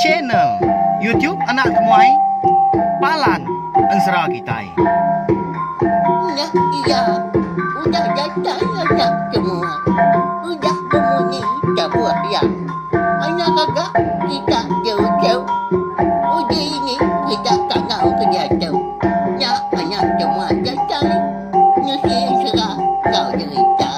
channel YouTube Anak Temuai Palan Ansra Kitai. Nah, iya, udah datang anak semua. Udah berbunyi sebuah yang anak kakak kita jauh-jauh. Uji ini kita tak tahu kerja jauh. Nah, anak semua datang. Nusi serah kau cerita.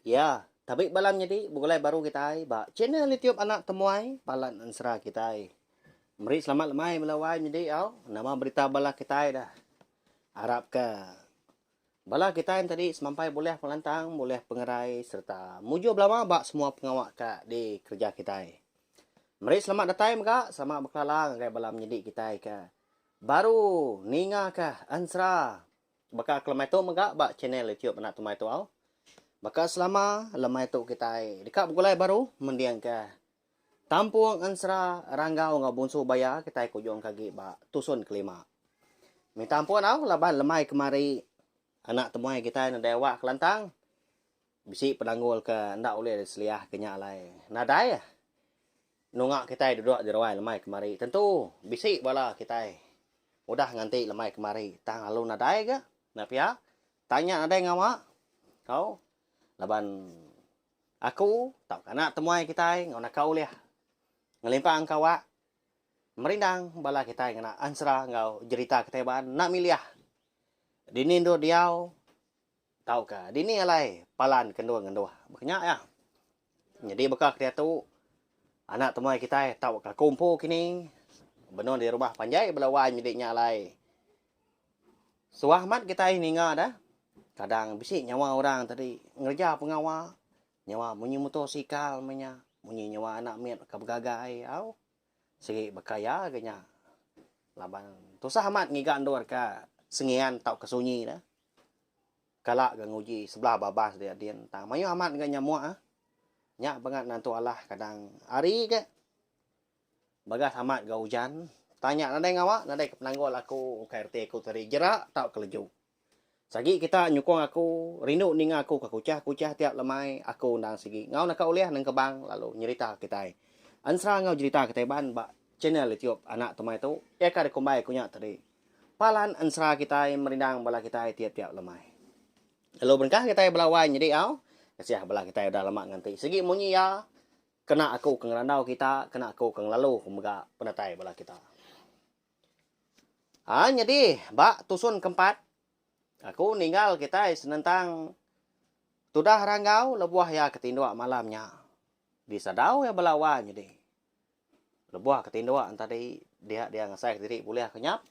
Ya, tapi balam jadi bukulai baru kita ba channel YouTube Anak Temuai Palan Ansra Kitai. Meri selamat lemai melawai jadi nama berita bala kita dah. Harap ke bala kita yang tadi semampai boleh pelantang, boleh pengerai serta mujo belama bak semua pengawak ka di kerja kita. Meri selamat datang ka, selamat berkelalang kai balam jadi kita ka. Baru ninga ka Ansra. Baka kelemai tu mega bak channel YouTube Anak Temuai tu Baka selama lemai tu kita dekat bukulai baru mendiang ke Tampung Ansra Ranggau nga bunso baya kita kujong kagi ba tuson kelima. Mi tampon laban lemai kemari anak temuai kita na dewa kelantang. Bisi penanggul ke ndak oleh seliah kenya alai. Nadai nunga kita duduk di rawai lemai kemari. Tentu bisi bala kita. Udah nganti lemai kemari. Tang alu nadai ke? Napia tanya nadai ngawa. Kau laban aku tak anak temuai kita ngau kau liah ngelimpang kawa merindang bala kita ngana ansra ngau cerita keteban nak miliah dini do diau tau ka dini alai palan kendua makanya ya jadi bekak dia tu anak temuai kita tau ka kumpu kini benon di rumah panjai belawan midiknya alai suahmat kita ini dah kadang bisik nyawa orang tadi ngerja pengawal nyawa munyi motosikal menya munyi nyawa anak miat ka begagai au segi bekaya genya laban tusah amat ngigan dor ka sengian tau kesunyi dah kala ga nguji sebelah babas dia dien tang mayu amat ga nyamua nya banget nantu Allah kadang ari ke bagas amat ga hujan tanya nadai ngawa nadai penanggol aku KRT aku tadi jerak tau keleju sagi kita nyukong aku rindu ning aku ka kucah tiap lemai aku ndang sigi ngau nak uliah nang kebang lalu nyerita kita ansra ngau cerita kita ban ba channel YouTube Anak Temuai tu ka de kumbai kunya tadi palan ansra kita merindang bala kita tiap-tiap lemai lalu berkah kita belawai jadi kasiah bala kita udah lama nganti segi munyi ya kena aku keng randau kita kena aku keng lalu kumega penatai bala kita jadi ba tusun keempat aku ninggal kita senentang tudah ranggau lebuah ya ketindua malamnya. Di sadau ya belawan jadi. Lebuah ketindua tadi dia ngasai diri boleh kenyap.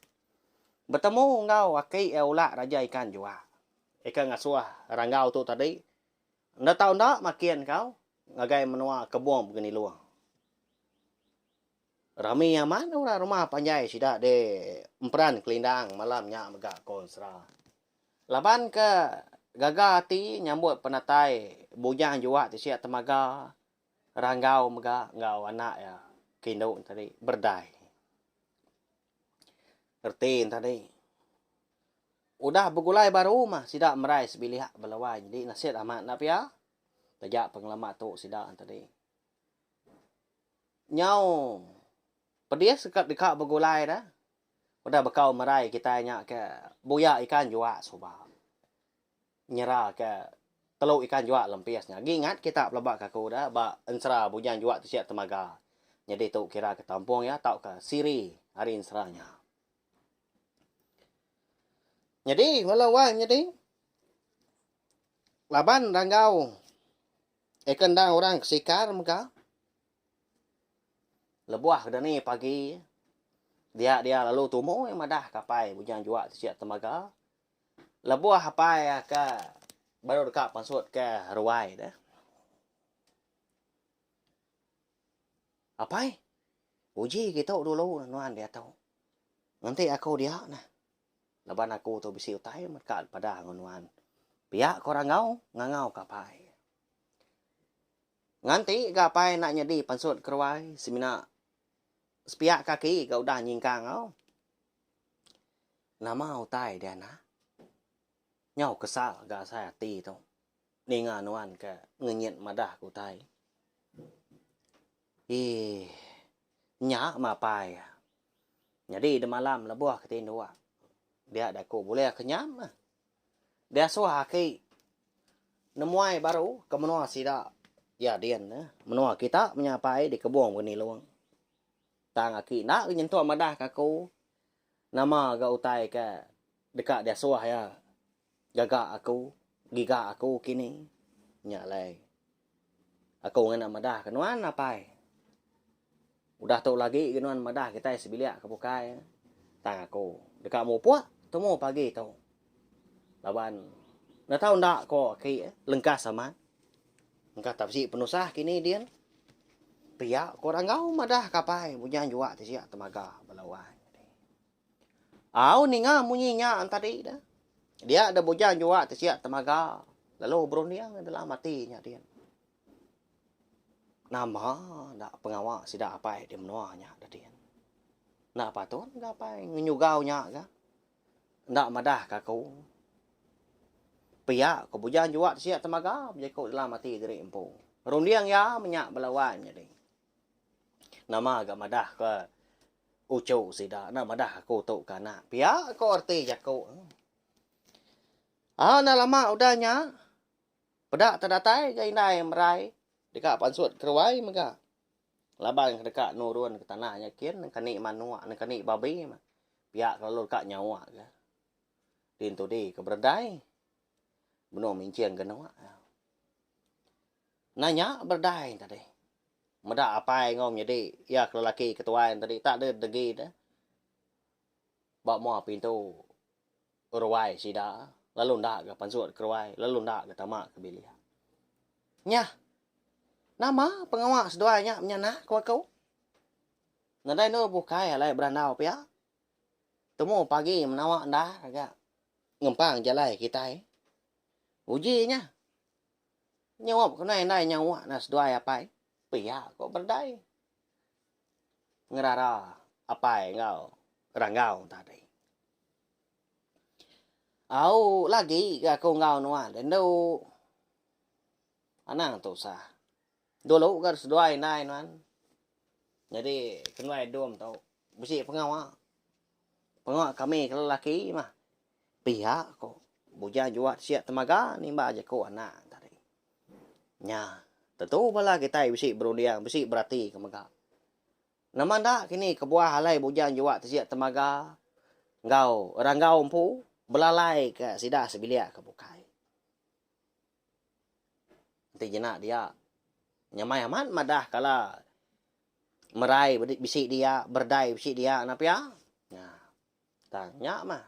Bertemu ngau aki eula raja ikan jua. Ikan ngasuah ranggau tu tadi. Nda tahu ndak makian kau ngagai menua kebun begini luang. Rami aman ora rumah panjai sida de empran kelindang malamnya mega konsra. Laban ke gaga ti nyambut penatai bujang jua ti siap temaga ranggau mega ngau anak ya kindo tadi berdai ertin tadi udah begulai baru mah sidak merai sebiliha belawai jadi nasihat amat nak pia tajak pengalaman tu sidak tadi nyau pedia sekat dekat begulai dah udah bekau merai kita nya ke buya ikan jua soba nyerah ke telur ikan jua lempiasnya gingat kita pelabak kaku dah ba ensra bujang jua tu siap temaga jadi tu kira ke tampung ya tau ke siri hari ensranya jadi melawai jadi laban ranggau kendang orang kesikar muka lebuah dah ni pagi dia lalu tumu yang madah kapai bujang jua siap temaga lebuah apa ya ke baru dekat pansut ke ruai dah apa uji kita dulu nuan dia tahu nanti aku dia nah leban aku tu bisi utai mereka pada nuan pihak korang ngau kapai nganti kapai nak nyedi pansut ke ruai semina sepiak kaki kau dah nyingkang nama utai dia nah Nhau kesal ga saya hati tau. Ninga nuan ka ngenyet madah ku tai. Nya ma pai. Jadi de malam la buah ketin dua. Dia ada ko boleh kenyam. Dia suah ki nemuai baru ke menua sida. Ya dian menua kita menyapai di kebun ni luang. Tang aki nak nyentuh madah ka ko. Nama ga utai ka dekat dia suah ya. Gaga aku, giga aku kini. Nya lai. Aku ngena madah kenuan apa? Udah tahu lagi kenuan madah kita sebiliak kebukai. Tang aku dekat mau puak, temu pagi tahu. Laban. Na tahu ndak ko ki lengkas sama. Engkau tapsi penusah kini dia. Pia korang kau madah kapai bujan jua ti sia temaga balawan. Au ninga munyinya antadi dah. Dia ada bujan jua ti sia temaga. Lalu bro dia adalah matinya dia. Nama ndak pengawak sida apa dia menuanya dah dia. Nak patun enggak apa nyugau nya ka. Ndak madah ka kau. Pia ko bujan jua ti sia temaga je ko dalam mati dari empu. Rom dia ya menyak balawan nya ding. Nama agak madah ke ucu sida na madah ko tu kana. Pia ko arti jako. Na lama udahnya. Pedak terdatai gai nai merai. Dekat pansut kerwai mega. Laban dekat nurun ke tanahnya kian kani manua kani babi mah. Pihak kalau dekat nyawa ke. Din tu di ke berdai. Benar mincian genua. Nanya berdai tadi. Meda apa ngom jadi ya kalau laki ketua tadi tak ada degi dah. Bak mau pintu urwai sida. Lalu ndak ke pansut kerwai, lalu ndak ke tamak ke bilia. Nya. Nama pengawak seduanya menyana kau kau. Nadai no bukai alai beranau pia. Temu pagi menawak dah agak ngempang jalai kita. Ujinya. Nyawap kena nai nyawa nas seduai apa? Pia kau berdai. Ngerara apa engau ranggau tadi. Au lagi aku ngau nuan dan do anang tu sah. Dulu kan seduai nai nuan. Jadi kenai dom tau. Besi pengawak. Pengawak kami kalau laki mah. Pihak kok. Buja juat siap temaga ni mbak aja ko anak tadi. Nya. Tentu bala kita besi berundiang. Besi berarti kemaga. Nama ndak kini kebuah halai buja juat siap temaga. Ngau. Orang ngau empu. Belalai ke sida sebiliak ke bukai. Nanti jenak dia. Nyamai aman madah kala merai bisik dia, berdai bisik dia, napa ya? Nah, tanya mah.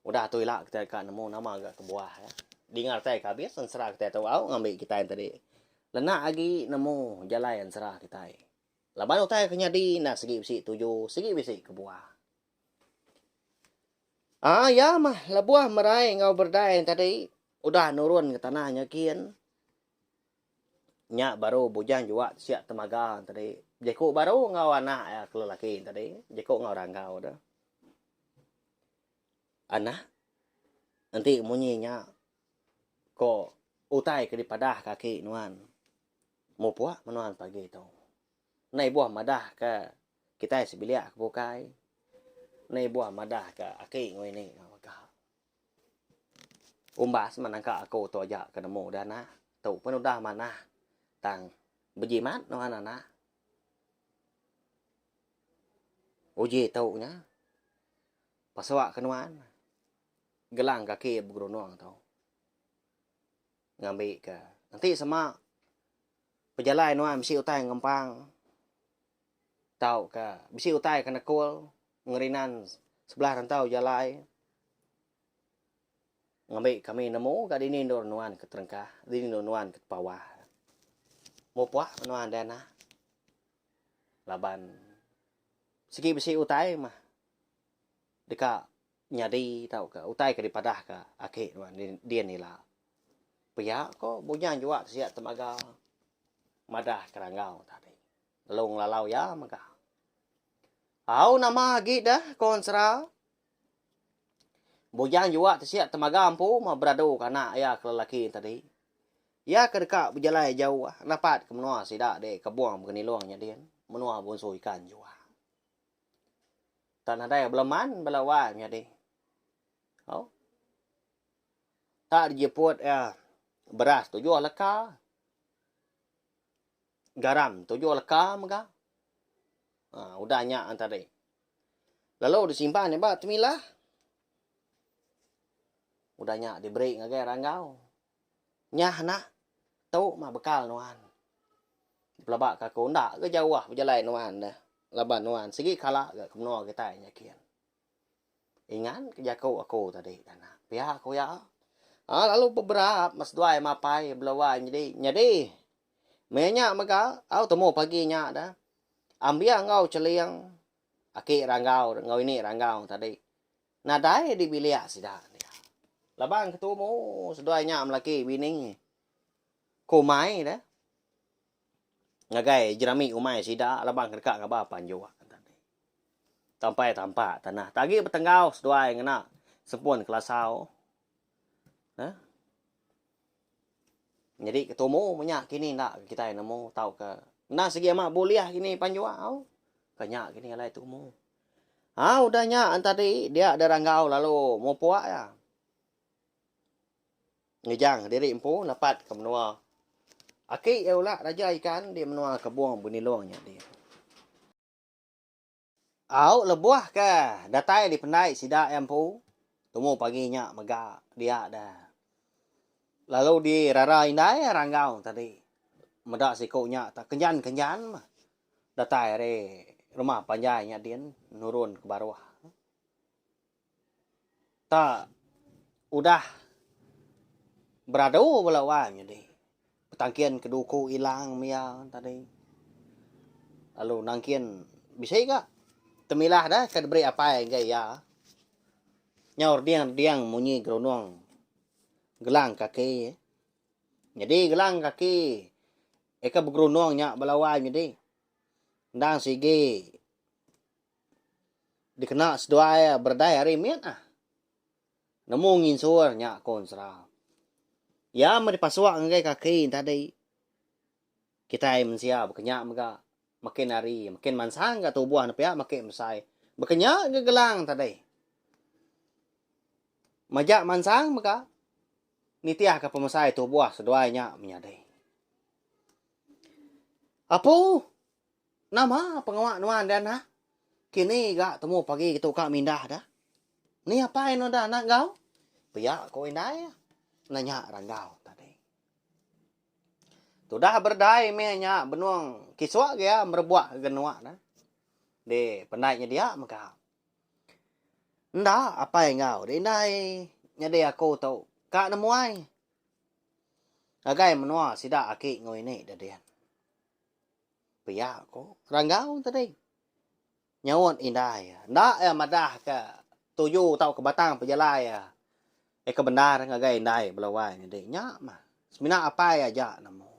Udah tu ilak kita kan nemu nama agak kebuah ya. Dengar tai kabis serah kita tahu au ngambil kita yang tadi. Lenak lagi nemu jalan yang serah kita. Laban utai kenya di nak segi bisik tujuh, segi bisik kebuah. Ya mah, labuah merai ngau berdai yang tadi. Udah nurun ke tanahnya kian. Nya baru bujan juga siap temaga tadi. Jeko baru ngau anak ya kalau laki tadi. Jeko ngau ranggau dah. Anak nanti munyinya ko utai ke dipadah kaki nuan. Mau puak menuan pagi tu. Nai buah madah ke kita sebiliak ke bukai. Nai buah madah ke aki ngoi ni ngaka. Umbas manangka aku tu aja ke nemu dana. Tu pun udah mana. Tang berjimat no anak. Uji tahu nya. Pasawak kenuan. Gelang kaki bergeronuang tau. Ngambil ke. Nanti sama pejalai nuan mesti utai ngempang. Tahu ke. Mesti utai kena kul. Ngerinan sebelah rantau jalai. Ngambil kami nemu ke dini nuan ke terengkah. Dini nuan ke bawah. Mau puak menuan dana. Laban. Segi besi utai mah. Dekat nyadi tahu ke. Utai ke dipadah ke. Akhir nuan dia nila. Pihak kok bunyan juga siap temaga. Madah keranggau tadi. Long lalau ya maka. Au nama lagi dah konsra. Bujang juga tersiap temaga ampu mah beradu kana ya ke lelaki tadi. Ya ke dekat berjalan jauh dapat ke menua sidak de kebuang begini luangnya dia. Menua bonso ikan juga. Tak ada belaman belawanya deh. Oh. Tak dijemput ya. Beras tu jual leka. Garam tu jual leka maka. Udah nyak tadi. Lalu disimpan ya pak temilah. Udah nyak diberi ngagai ranggau. Nyah nak. Tau mah bekal nuan. Pelabak kaku ndak ke jauh berjalan nuan dah. Laban nuan segi kalah ke menua kita nyakian. Ingat kejaku aku tadi dana. Pihak aku ya. Lalu beberapa mas dua mapai belawan jadi menya maka au temu paginya dah. Ambia ngau celiang. Aki ranggau ngau ini ranggau tadi. Nadai di bilik sida dia. Labang ketemu seduanya melaki bini. Kumai dah. Ngagai jerami umai sida labang dekat ngaba panjua tadi. Tampai tampak tanah. Tagi bertenggau seduai ngena sempun kelasau. Jadi ketemu banyak kini nak kita nemu tahu ke. Nah segi mak boleh kini panjua au. Banyak kini alai temu. Udahnya tadi dia ada ranggau lalu mau puak ya. Ngejang diri empu dapat ke menua. Aki eulah raja ikan dia menua ke buang bunilongnya dia. Lebuah ke datai di pendai sida empu. Temu paginya mega dia dah. Lalu di rara indai ranggau tadi. Medak sikunya tak kenjan mah. Datai re rumah panjainya dia nurun ke bawah. Tak udah beradu belawan jadi. Petangkian keduku hilang mia tadi. Lalu nangkian bisa gak? Temilah dah kan beri apa yang ya. Nyaur diang munyi geronong. Gelang kaki. Jadi gelang kaki. Eka bergeronong nyak belawan jadi. Ndang sige. Dikena sedua berdaya remit Nemu nginsur nyak konsra. Ya meripaswa ngai kaki tadi. Kita mensia berkenyak mega. Makin hari. Makin mansang ka tubuh na pia makin mesai. Berkenyak gelang tadi. Majak mansang mega. Nitiah ka pemasai tubuh seduanya menyadai. Apo? Nama pengawak nuan dan ha? Kini gak temu pagi gitu kak mindah dah. Ni apa yang dah nak kau? Pihak kau indai. Nanya ranggau tadi. Sudah berdai mehnya benuang kiswa dia merbuak genuak dah. Di pendainya dia maka. Nda apa yang kau? Di indai. Nyadi aku tahu. Kak nemu ai. Agai menua sida aki ngoi ni dah dia. Pihak ko ranggau tadi. Nyawon indai. Nda madah ke tuju tau ke batang pejalai ya. Ke benar ngagai indai belawai jadi nyak mah. Semina apa ya aja nemu.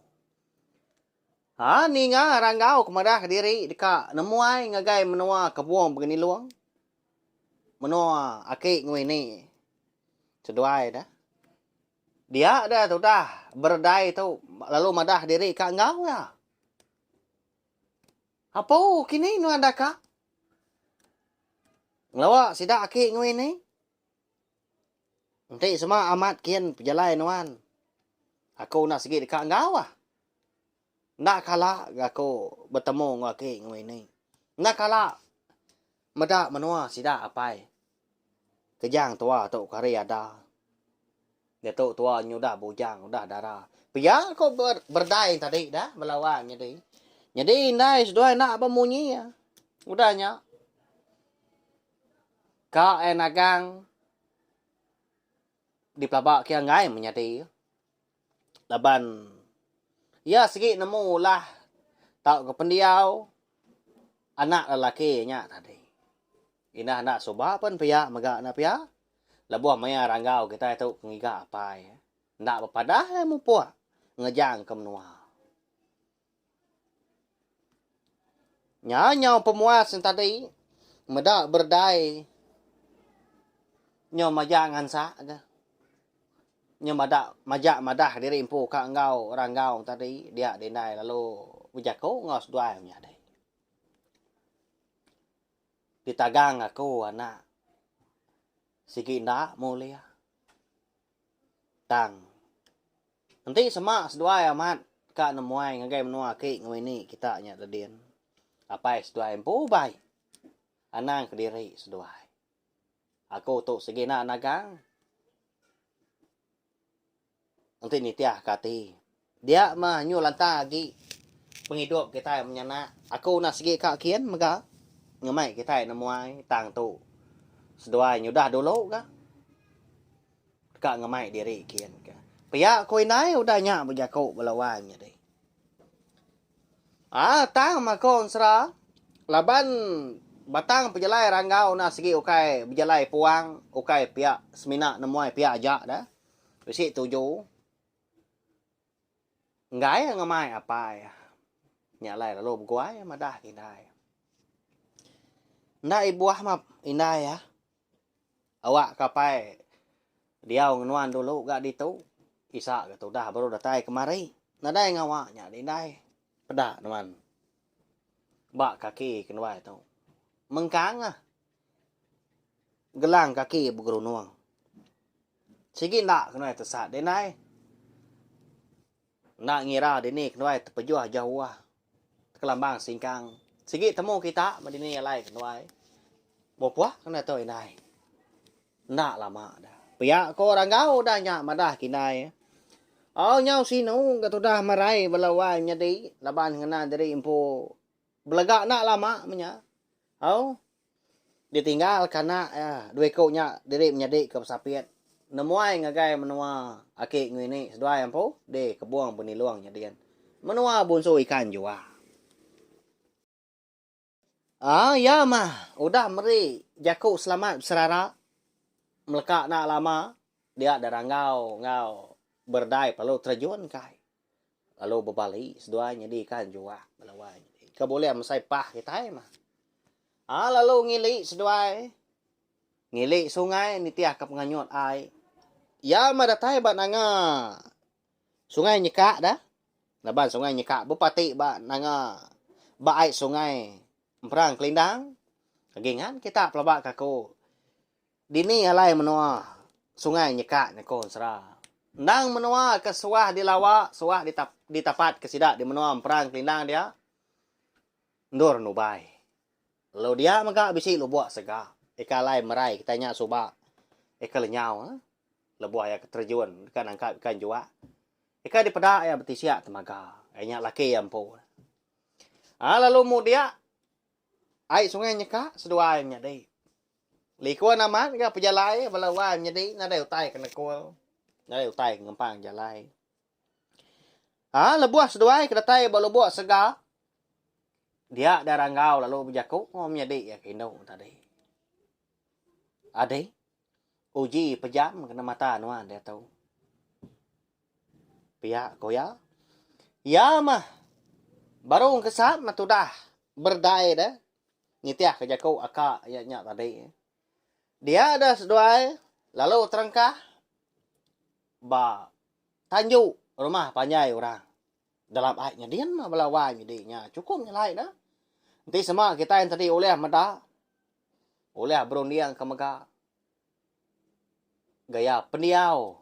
Ni nga ranggau kemadah diri deka nemu ai ngagai menua kebuang begini luang. Menua aki ngoi ni. Seduai dah. Dia dah tu dah berdai tu lalu madah diri kak ngau ya. Apa kini nu ada kak? Ngelawa sida aki ngoi ni. Nanti semua amat kian pejalai nuan. Aku nak segi dekat ngau Nak kalah aku bertemu dengan aki ngoi ni. Nak kalah medak menua sida apai. Kejang tua tu kari ada. Dia tu tua nyudah bujang, udah darah. Pia kau berdai tadi dah melawan jadi. Jadi indai sudah nak bemunyi ya. Udahnya. Kau enagang di pelabak kia ngai menyati. Laban ya segi nemu lah tahu ke pendiau anak lelaki nya tadi. Ina anak soba pun pia megak na pia. Labuah maya ranggau kita itu ngiga apa ya. Ndak bepadah mu puak ngejang ke menua. Nyau pemuas yang tadi medak berdai nyo majak ngansa ka. Nyo majak diri impu ka ngau orang ngau tadi dia denai lalu bujako ngos dua nya dai. Ditagang aku anak. Sige na mulia. Tang. Nanti semak sedua amat ka nemuai ngagai menua ki ngawini kita nya tadien. Apa sedua impu bai. Anang kediri sedua. Aku tu sige na nagang. Nanti nitiah kati. Dia mah nyu lanta lagi penghidup kita menyana. Aku nak sige kak kian maka ngemai kita nemuai tang tu. Sedua nyudah dulu ka. Kak ngemai diri kian ka. Pia koi nai udah nya berjaku belawan nya deh. Tang makon sera. Laban batang pejalai ranggau na segi ukai pejalai puang ukai pihak semina nemuai pihak ajak dah. Besi tuju. Ngai ngamai apa ya. Nyalai lalu berguai madah indai. Ndai buah map indai ya. Awak kapai dia nguan dulu gak ditu. Isa gitu dah baru datai kemari. Nadai ngawaknya indai. Pedak teman. Bak kaki kenwai tu. Mengkang gelang kaki bergerunuang. Sige nak kenai tersat denai. Nak ngira dini kenai terpejuah jauh ah. Kelambang singkang. Sige temu kita madini alai kenai. Bopuah kenai tu inai. Nak lama dah. Pihak ko orang kau dah nyak madah kinai. Oh nyau sino katu dah marai belawai nyadi laban ngena dari impo belegak nak lama menya. Oh ditinggal karena dua koknya diri menjadi ke sapiat. Nemuai ngagai menua akik ngini sedua empo de kebuang peniluang nyadian. Menua bunso ikan jua. Ya mah udah meri jaku selamat serara melekak nak lama dia darang ngau berdai perlu terjun kai. Lalu berbalik seduanya di ikan jua belawai. Keboleh mesai pah kita mah. Lalu ngili seduai. Ngili sungai ni tiah kap nganyot ai. Ya madatai bat nanga. Sungai nyekak dah. Laban sungai nyekak bupati bat nanga. Baai sungai. Perang kelindang. Kagingan kita pelabak kaku. Dini alai menua. Sungai nyekak nekon serah. Nang menua ke suah di lawak. Suah di tapat ke sidak di menua perang kelindang dia. Ndur nubai. Lalu dia maka bisi lu buat sega. Eka lai merai kita nyak subak. Eka lenyau. Lebuah ya keterjun. Kan angkat ikan jua. Eka di pedak ya betisiak temaga. Nyak laki yang po. Lalu mu dia. Ai sungai nyeka. Sedua nyak deh. Likuan amat. Eka pejalai. Balawan nyadi. Nadai utai kena kual. Nadai utai ngempang jalai. Lebuah sedua. Kedatai balabuah sega. Dia darang kau lalu berjaku menjadi ya kino tadi. Ade uji pejam kena mata nuan dia tahu. Pihak koya. Ya mah baru kesat mah dah berdai dah. Nitiah kejaku akak ya nyak tadi. Dia ada seduai lalu terengkah ba tanjuk rumah panjai orang. Dalam ayatnya dia mah belawan jadinya cukup nyalai dah. Nanti semua kita yang tadi oleh meda. Oleh berundiang ke mega. Gaya pendiau.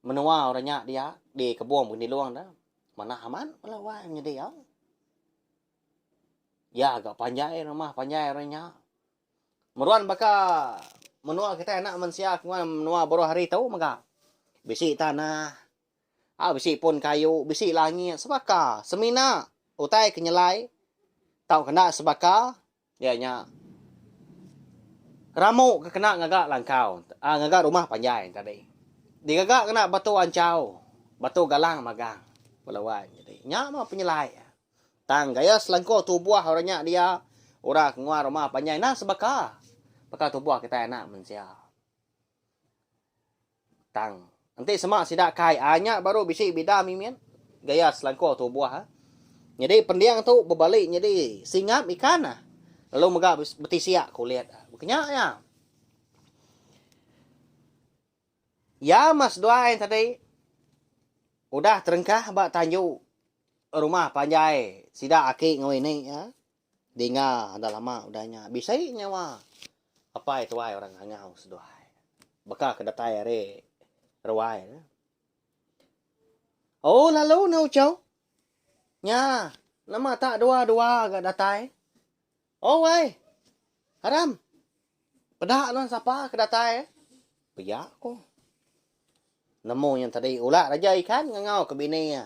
Menua orangnya dia di kebun begini luang dah. Mana aman belawan jadi ya. Ya agak panjai rumah panjai orangnya. Meruan baka menua kita enak mensia kemudian menua baru hari tahu mega. Bisi tanah. Bisi pun kayu, bisi langit, sebaka, semina, utai kenyelai, tau kena sebaka, ya nya. Ramu kena ngagak langkau, ngagak rumah panjai tadi. Di ngagak kena batu ancau, batu galang magang, belawan jadi. Nya mah penyelai. Tang gaya selangko tubuh orangnya dia, orang keluar rumah panjai nah sebaka. Baka tubuh kita enak mensia. Tang nanti semak sidak kai anya baru bisi bida mimin gaya selangko tu buah. Jadi pendiang tu berbalik jadi singap ikan lalu mega betisiak kulit. Kenyak ya. Ya mas doain tadi. Udah terengkah bak tanju rumah panjai. Sida aki ngoi ni ya. Dinga ada lama udahnya. Bisa nyawa. Apa itu ay orang ngau sedoai. Baka kedatai are rawai. Oh lalu nau chow. Nya. Nama tak dua-dua gak datai. Oh wai. Haram. Pedak non siapa kedatai. Piyak ko. Nemu yang tadi ulah raja ikan ngau ke bini ya.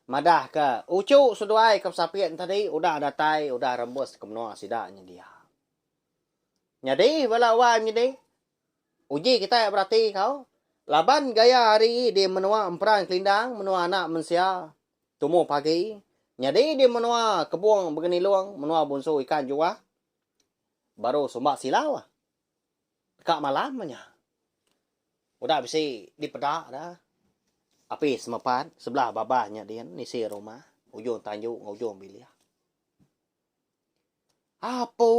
Madah ke ucu seduai ke sapian tadi udah datai udah rembus ke menua sidaknya dia. Jadi bala wai jadi uji kita berarti kau. Laban gaya hari di menua emperan kelindang menua anak mensia tumu pagi. Jadi di menua kebuang begini luang menua bunsu ikan juga. Baru sumbak silau. Kak malamnya. Udah bisa dipedak dah. Api semepan sebelah babahnya dia nisi rumah. Ujung tanjuk ujung bilia. Apa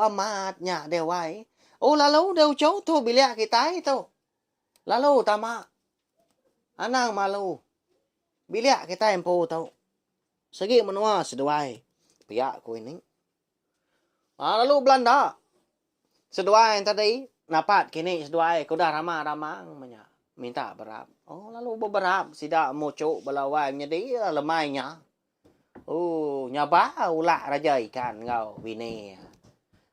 amatnya dewai. Oh lalu deu jauh tu bilia kita itu. Lalu tama. Anang malu. Bilia kita yang po tau. Segi menua seduai. Pihak ku ini. Lalu Belanda. Seduai yang tadi. Napat kini seduai. Kuda ramah-ramah. Minta berap. Oh lalu beberap. Sida mucuk belawai. Jadi lemainya. Oh nyaba ulah raja ikan ngau bini.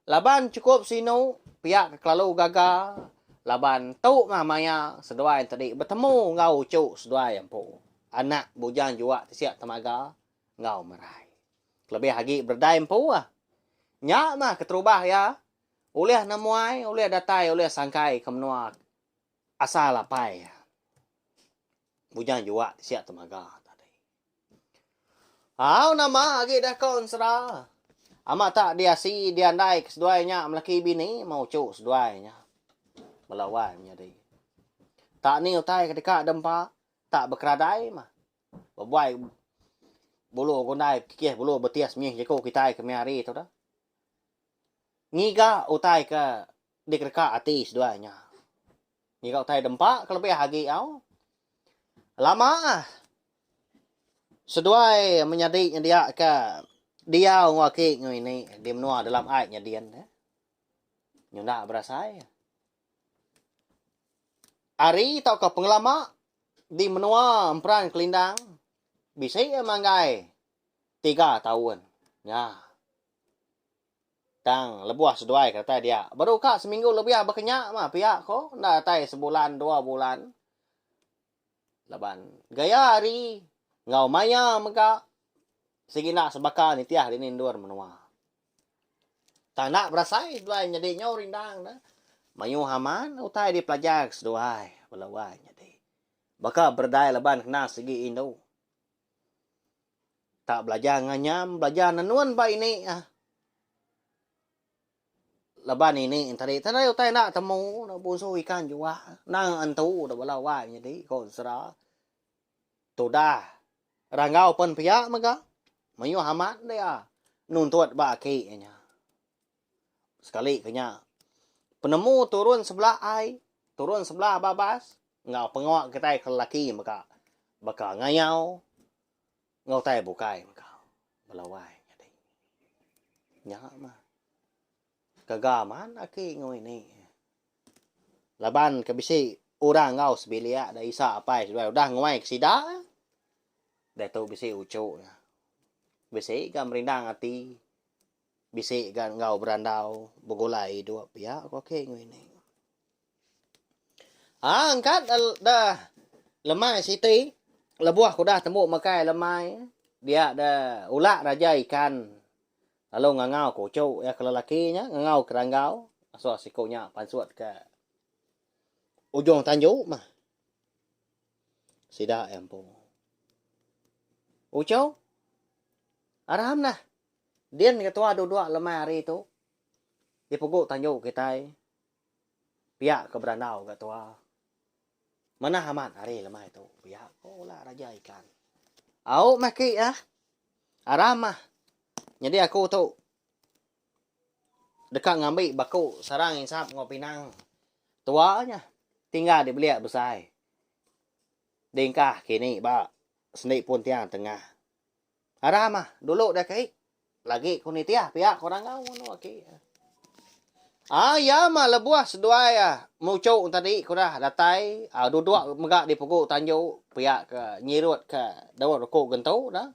Laban cukup sino. Pihak kelalu gagal. Laban tu mamanya. Seduai yang tadi. Bertemu ngau cuk seduai yang po. Anak bujang juga siap temaga. Ngau merai. Lebih lagi berdai yang po lah. Nyak mah keterubah ya. Oleh namuai, oleh datai, oleh sangkai kemenua asal lapai. Bujang juga siap temaga tadi. Nama lagi dah kon serah. Amat tak dia si dia andai keseduainya melaki bini mau cuk seduainya. Melawai menjadi. Tak ni utai ketika dempa tak berkeradai mah. Berbuai bulu gondai kikih bulu betias mih jeko kita ke hari tu dah. Ngiga utai ke dikerka ati seduanya. Ngiga utai dempa kelebih hagi au. Lama seduai menyadik dia ke dia ngaki ini di menua dalam airnya dia nyunda berasai. Ari tau ke pengelama di menua emperan kelindang bisa manggai 3 tahun. Ya. Tang lebuah seduai kata dia. Baru kak seminggu lebih berkenyak mah pihak ko. Nak tai sebulan 2 bulan. Laban. Gaya hari. Ngau maya maka. Sige nak sebaka ni tiah dinindur menua. Tak nak berasai seduai jadi nyau rindang dah. Mayu haman utai di pelajar seduai. Belawai jadi. Baka berdai leban kena segi Indo. Tak belajar nganyam. Belajar nanuan ba ini ah. Laban ini tadi utai nak temu na bunso ikan juga nang antu da balawai jadi kon sera toda rangau pen pia maga mayu hamat dia nuntut ba ki nya sekali kenya penemu turun sebelah ai turun sebelah babas ngau pengawak kita ke laki maka baka ngayau ngau tai bukai maka balawai jadi nya mah kagaman aki ngoy ni. Laban kabisi orang ngau sebilia da isa apai udah ngoy kesida. Da tu bisi ucu. Bisi kan merindang ati. Bisi kan ngau berandau bogolai dua pihak oke ngoy ni. Angkat dah lemai siti. Lebuah ku dah temu makai lemai. Dia dah ulak raja ikan. Lalu ngangau kucu ya ke lelakinya, ngangau keranggau. So sikunya pansuat ke ujung tanjuk mah. Sida empo. Ucu? Aram nah. Dian ketua dua-dua lemah hari itu. Di puguk tanjuk kita. Pihak ke berandau ketua. Mana amat hari lemah itu. Pihak lah raja ikan. Au maki ah. Aram mah. Jadi aku tu dekat ngambil baku sarang insap ngopi nang tuanya. tinggal di belia besai. Dengkah kini ba seni pun tiang tengah. Ada mah dulu dah kai. Lagi kuni tiah pihak orang kau no aki. Ya mah lebuah sedua ya. Mucuk tadi ku dah datai. Duduk megak di pokok tanjau pihak ke nyirut ke dawat rokok gentau dah.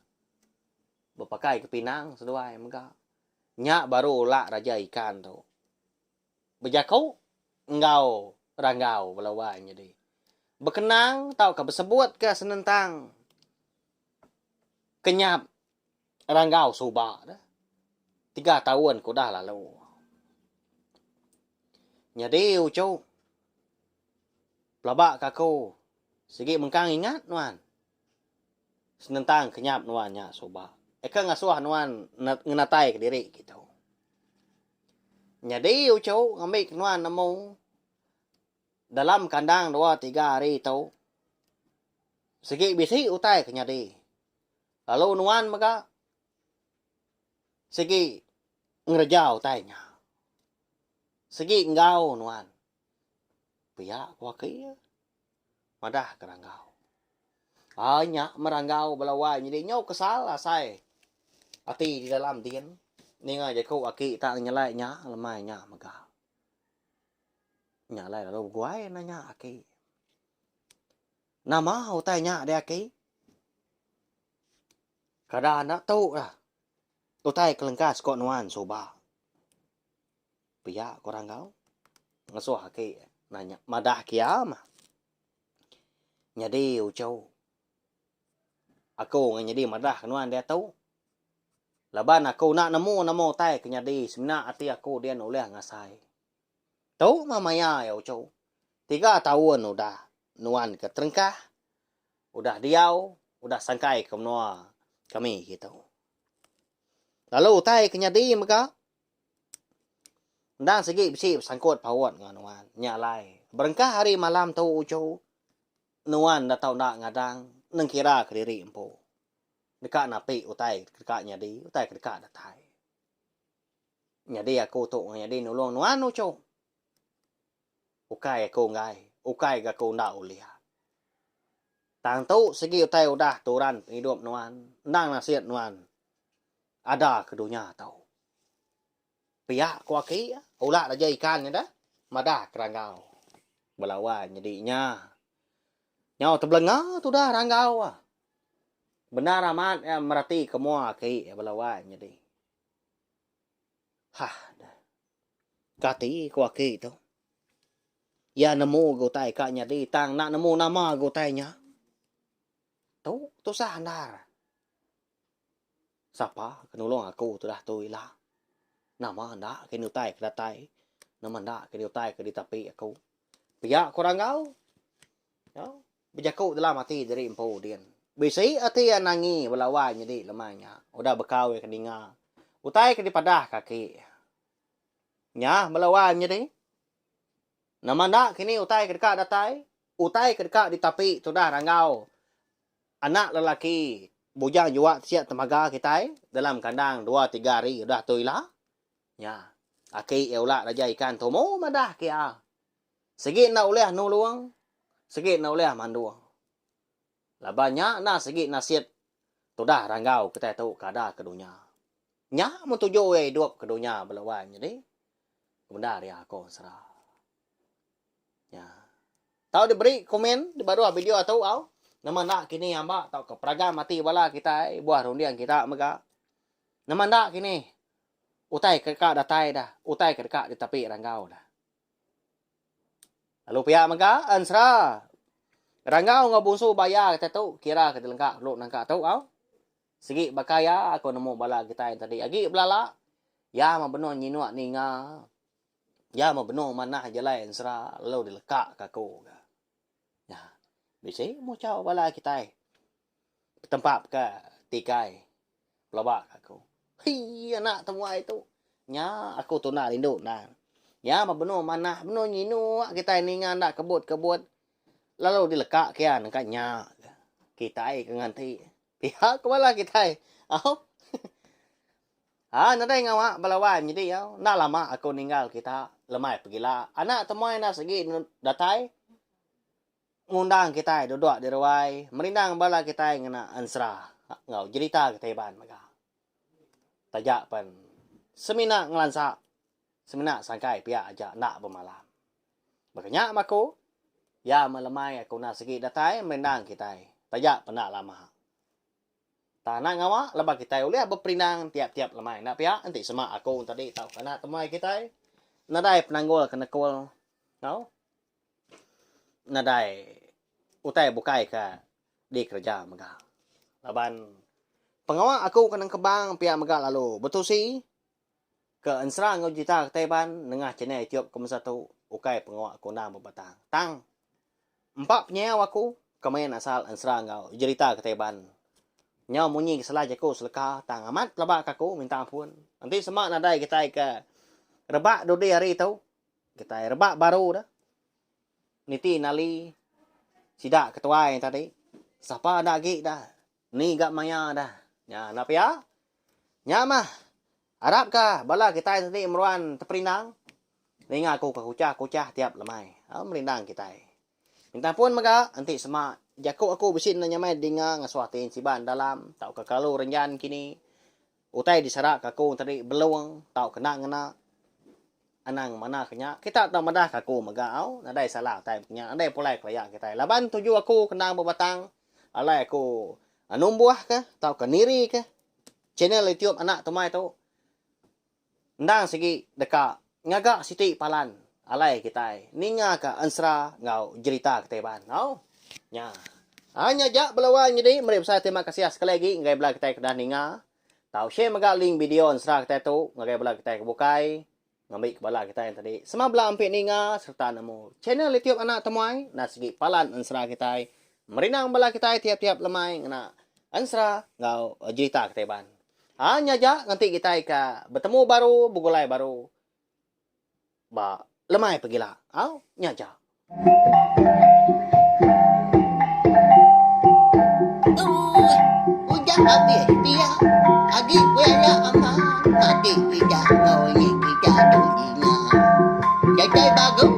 Berpakai ke Pinang sedua ya megak. Nyak baru lak raja ikan tu. Berjakau engkau ranggau belawan jadi. Berkenang tau ke bersebut ke senentang kenyap ranggau subak dah. 3 tahun ku dah lalu. Jadi ucu pelabak kaku segi mengkang ingat nuan. Senentang kenyap nuan nya subak. Eka ngasuh nuan ngenatai ke diri gitu. Jadi ucu ngambil nuan nemu dalam kandang 2-3 hari tu. Segi bisi utai ke nyadi. Lalu nuan maka segi ngerjau tanya. Segi engkau nuan. Pihak waki madah keranggau. Nyak meranggau belawai jadi nyau kesal asai. Ati di dalam din. Ni nga jaku aki tak nyalai nya lemai nya maka. Nyalai lalu guai nanya aki. Nama utai nya dia aki. Kada anak tahu lah. Utai kelengkas kok nuan soba. Pihak korang kau. Ngasuh aki. Nanya. Madah kiam. Nyadi ucau. Aku nyadi madah nuan dia tahu. Laban aku nak nemu tai ke nyadi. Sebenarnya hati aku dia oleh ngasai. Tahu mamaya ya ucau. 3 tahun udah. Nuan ke terengkah. Udah diau. Udah sangkai ke menua kami gitu. Lalu tai ke nyadi maka. Ndang segi bisi sangkut pawat dengan nuan. Nyalai. Berengkah hari malam tu ucu. Nuan dah tahu nak ngadang. Nengkira ke diri empu. Dekat napi utai dekat nyadi. Utai dekat datai. Nyadi aku tu nyadi nulung nuan ucu. Ukai aku ngai. Ukai aku ndak ulia. Tang tu segi utai udah turan hidup nuan. Ndang nasihat nuan. Ada ke dunia tahu. Pihak kuaki ulah raja ikan dah. Madah keranggau. Belawan jadinya. Nyau terbelengah tu dah ranggau. Benar amat merati kemua ki belawan jadi. Dah. Kati kuaki tu. Ya nemu gotai kak nyadi tang nak nemu nama gotainya. Tu sah andar. Siapa kenulung aku tu dah tu ilah. Nama anda ke nutai ke datai. Nama anda ke nutai ke di tapi aku. Pihak korang kau. Berjaku dalam hati dari empu dia. Bisi hati yang nangi belawan jadi lemahnya. Udah bekau ke dinga. Utai ke di padah kaki. Nya belawan jadi. Nama anda kini utai ke dekat datai. Utai ke dekat di tapi tu dah ranggau. Anak lelaki. Bujang juga siap temaga kita dalam kandang 2-3 hari udah tu ilah. Ya, aki eulak raja ikan tu mau madah kia. Segi na uleh nuluang, segi na uleh manduang. Labanya na segi nasihat tu dah ranggau kita tu kada ke dunia. Nya menuju hidup ke dunia belawan jadi. Benar ya aku serah. Ya. Tahu diberi komen di baru video atau au? Nama nak kini amba tau ke peraga mati bala kita buah rundiang kita mega. Nama nak kini utai ke dekat datai dah. Utai ke dekat di tepi ranggau dah. Lalu pihak mega ansra. Ranggau ngabunsu bayar kita tu kira ke dilengkak lu nangka tu au. Segi bakaya aku nemu bala kita yang tadi. Agi belala. Ya mabeno nyinuak ninga. Ya mabeno manah jalai ansra lalu dilekak kaku. Ya. Bisi mau caw bala kita. Tempat ke tikai. Pelabak aku. Hei anak temuai tu. Nya aku tu nak rindu nah. Ya mabeno manah beno nyinu kita ini ngandak kebut-kebut. Lalu dilekak kian katnya. Kita ke nganti. Pihak bala kita. Au. Nadai ngamak balawan jadi ya. Nak lama aku ninggal kita lemai pergilah. Anak temuai nak segi datai. ngundang kita duduk di rawai merindang bala kita ngena ansra ngau cerita kita ban maga tajak pan semina ngelansa semina sangkai pia aja nak bermalam makanya mako ya malamai aku nak segi datai merindang kita tajak penak lama tanah ngawa lebah kita boleh berperindang tiap-tiap lemai nak pia nanti semak aku tadi tahu kena temai kita nadai penanggul kena kol ngau nadai utai bukai ka di kerja maga laban pengawa aku kanang kebang pihak maga lalu betul sih ke ansra ngau jita teban nengah channel tiop ke satu ukai pengawa aku nam berbatang tang empat penyewa aku kemain asal ansra ngau cerita ke teban nyau munyi salah jaku seleka tang amat labak aku minta ampun nanti semak nadai kita ke rebak dodi hari tau kita rebak baru dah niti nali sidak ketua yang tadi siapa dah gig dah ni gak maya dah ya nap ya nya mah harap ka bala kita tadi meruan teperinang ni ngaku ka kucah tiap lemai merindang kita minta pun maga nanti semak jaku aku besin na nyamai dinga ngaswatin siban dalam tau ka kalau renjan kini utai disarak aku tadi beluang tau kena ngena anang mana kenya kita tak madah kaku magau nadai salah tai punya andai pulai klaya kita laban tuju aku kenang berbatang alai aku anum buah ke tau kaniri ke channel YouTube anak tumai tu ndang segi deka ngaga siti palan alai kita ninga ka ansra ngau cerita keteban au nya hanya jak belawan jadi mari saya terima kasih sekali lagi ngai bela kita kedah ninga tau share maga link video ansra kita tu ngai bela kita kebukai ngambil kepala kita yang tadi. Semua belah ampik ninga serta nemu channel YouTube anak temuai nak segi palan ansra kita. Merinang bala kita tiap-tiap lemai ngena ansra ngau cerita keteban. Hanya ja nanti kita ka bertemu baru bugulai baru. Ba lemai pergilah. Au nya ja. Udah habis dia. Agi kuya aman. Tadi tidak kau ni kita tu ingat. Jadi bagus